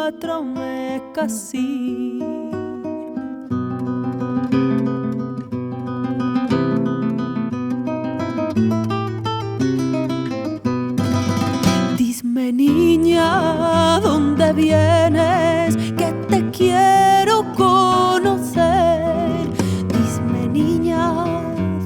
24 me casé. Dime niña, ¿dónde vienes? Que te quiero conocer. Dime niña,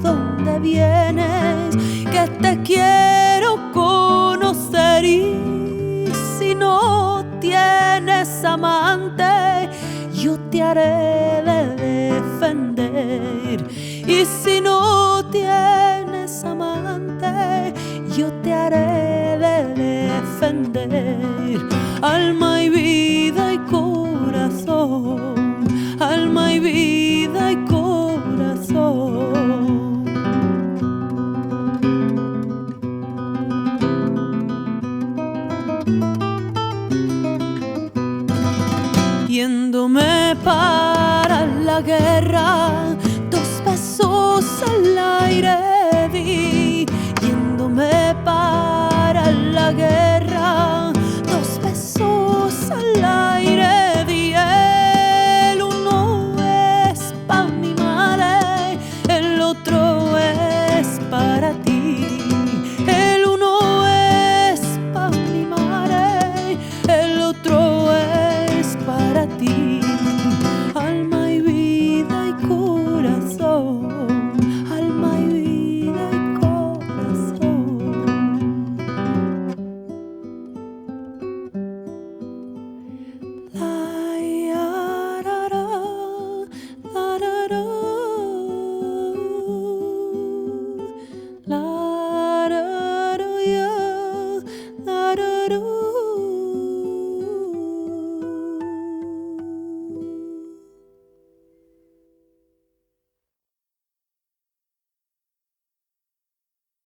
¿dónde vienes? Que te quiero conocer. Y si no tienes amante, yo te haré de defender. Y si no tienes amante, yo te haré de defender. Alma y vida y corazón, alma y vida y corazón. Yéndome para la guerra, 2 besos al aire di. Yéndome para la guerra,